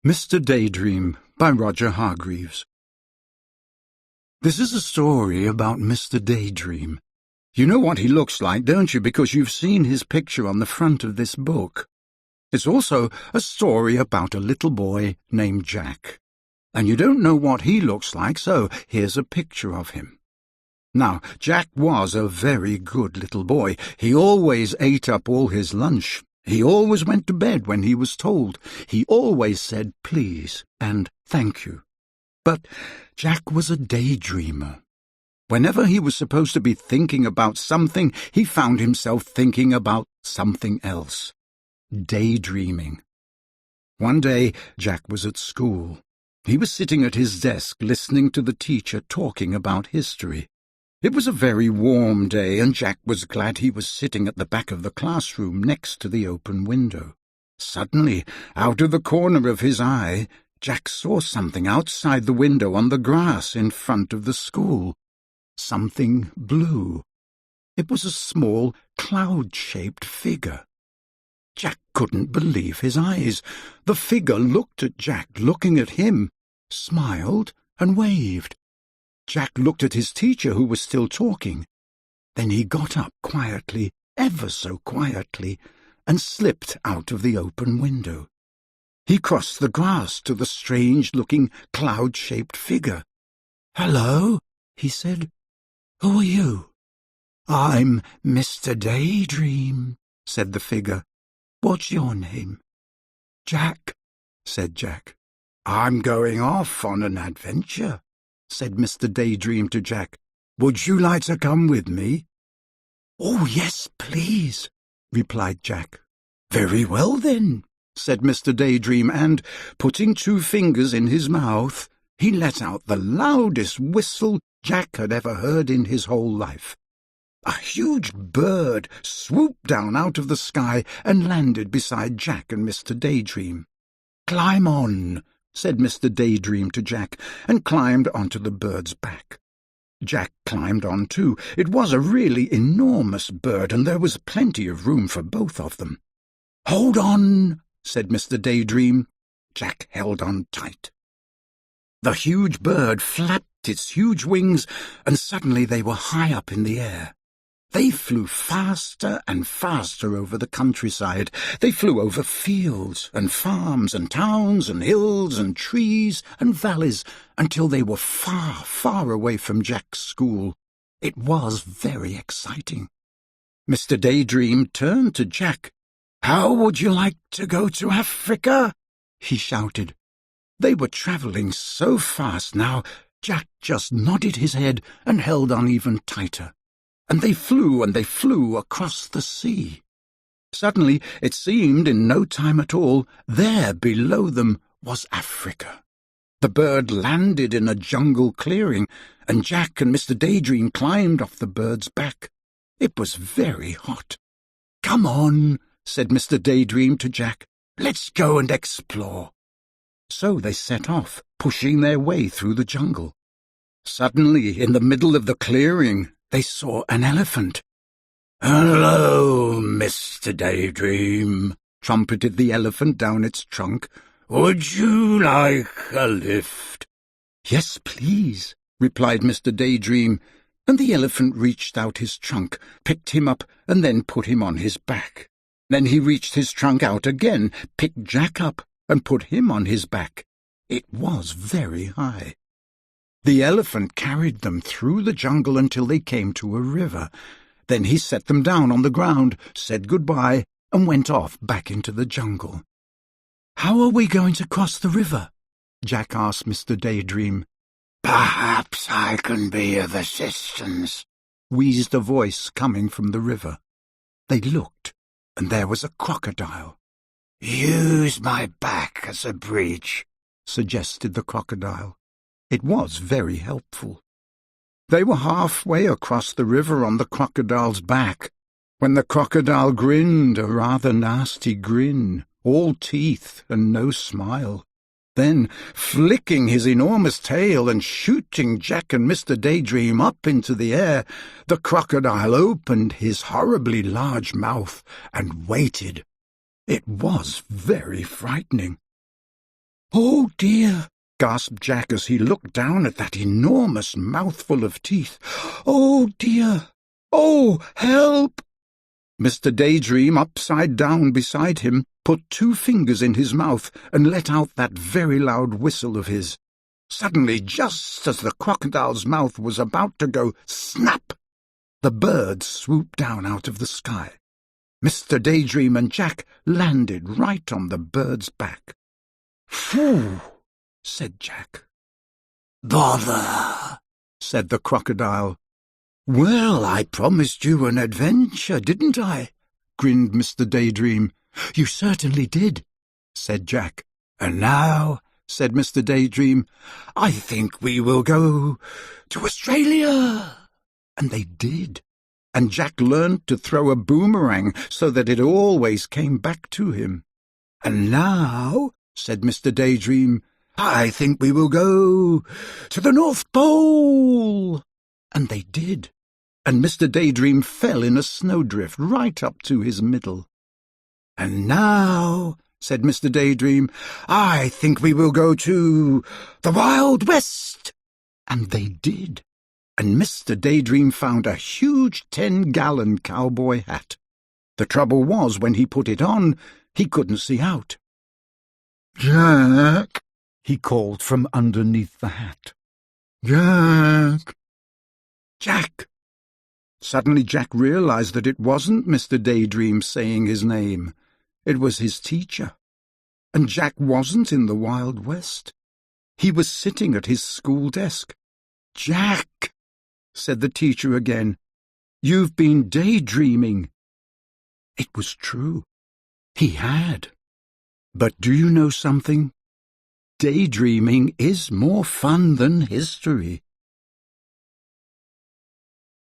Mr. Daydream by Roger Hargreaves. This is a story about Mr. Daydream. You know what he looks like, don't you, because you've seen his picture on the front of this book. It's also a story about a little boy named Jack. And you don't know what he looks like, so here's a picture of him. Now, Jack was a very good little boy. He always ate up all his lunch. He always went to bed when he was told. He always said please and thank you. But Jack was a daydreamer. Whenever he was supposed to be thinking about something, he found himself thinking about something else. Daydreaming. One day, Jack was at school. He was sitting at his desk listening to the teacher talking about history. It was a very warm day, and Jack was glad he was sitting at the back of the classroom next to the open window. Suddenly, out of the corner of his eye, Jack saw something outside the window on the grass in front of the school. Something blue. It was a small, cloud-shaped figure. Jack couldn't believe his eyes. The figure looked at Jack, looking at him, smiled and waved. Jack looked at his teacher, who was still talking. Then he got up quietly, ever so quietly, and slipped out of the open window. He crossed the grass to the strange-looking, cloud-shaped figure. "Hello," he said. "Who are you?" "I'm Mr. Daydream," said the figure. "What's your name?" "Jack," said Jack. "I'm going off on an adventure," said Mr. Daydream to Jack. "Would you like to come with me?" "Oh, yes, please," replied Jack. "Very well, then," said Mr. Daydream, and, putting 2 fingers in his mouth, he let out the loudest whistle Jack had ever heard in his whole life. A huge bird swooped down out of the sky and landed beside Jack and Mr. Daydream. "Climb on," said Mr. Daydream to Jack, and climbed onto the bird's back. Jack climbed on too. It was a really enormous bird, and there was plenty of room for both of them. "Hold on," said Mr. Daydream. Jack held on tight. The huge bird flapped its huge wings, and suddenly they were high up in the air. They flew faster and faster over the countryside. They flew over fields and farms and towns and hills and trees and valleys until they were far, far away from Jack's school. It was very exciting. Mr. Daydream turned to Jack. "How would you like to go to Africa?" he shouted. They were travelling so fast now, Jack just nodded his head and held on even tighter. And they flew across the sea. Suddenly, it seemed in no time at all, there below them was Africa. The bird landed in a jungle clearing, and Jack and Mr. Daydream climbed off the bird's back. It was very hot. "Come on," said Mr. Daydream to Jack. "Let's go and explore." So they set off, pushing their way through the jungle. Suddenly, in the middle of the clearing, they saw an elephant. "Hello, Mr. Daydream," trumpeted the elephant down its trunk. "Would you like a lift?" "Yes, please," replied Mr. Daydream, and the elephant reached out his trunk, picked him up, and then put him on his back. Then he reached his trunk out again, picked Jack up, and put him on his back. It was very high. The elephant carried them through the jungle until they came to a river. Then he set them down on the ground, said goodbye, and went off back into the jungle. "How are we going to cross the river?" Jack asked Mr. Daydream. "Perhaps I can be of assistance," wheezed a voice coming from the river. They looked, and there was a crocodile. "Use my back as a bridge," suggested the crocodile. It was very helpful. They were halfway across the river on the crocodile's back, when the crocodile grinned a rather nasty grin, all teeth and no smile. Then, flicking his enormous tail and shooting Jack and Mr. Daydream up into the air, the crocodile opened his horribly large mouth and waited. It was very frightening. "Oh, dear," gasped Jack as he looked down at that enormous mouthful of teeth. "Oh, dear! Oh, help!" Mr. Daydream, upside down beside him, put 2 fingers in his mouth and let out that very loud whistle of his. Suddenly, just as the crocodile's mouth was about to go snap, the bird swooped down out of the sky. Mr. Daydream and Jack landed right on the bird's back. "Phew," said Jack. "Bother," said the crocodile. "Well, I promised you an adventure, didn't I?" grinned Mr. Daydream. "You certainly did," said Jack. "And now," said Mr. Daydream, "I think we will go to Australia." And they did. And Jack learned to throw a boomerang so that it always came back to him. "And now," said Mr. Daydream, "I think we will go to the North Pole." And they did. And Mr. Daydream fell in a snowdrift right up to his middle. "And now," said Mr. Daydream, "I think we will go to the Wild West." And they did. And Mr. Daydream found a huge 10-gallon cowboy hat. The trouble was, when he put it on, he couldn't see out. "Jack," he called from underneath the hat. "Jack." "Jack." Suddenly Jack realized that it wasn't Mr. Daydream saying his name. It was his teacher. And Jack wasn't in the Wild West. He was sitting at his school desk. "Jack," said the teacher again, "you've been daydreaming." It was true. He had. But do you know something? Daydreaming is more fun than history.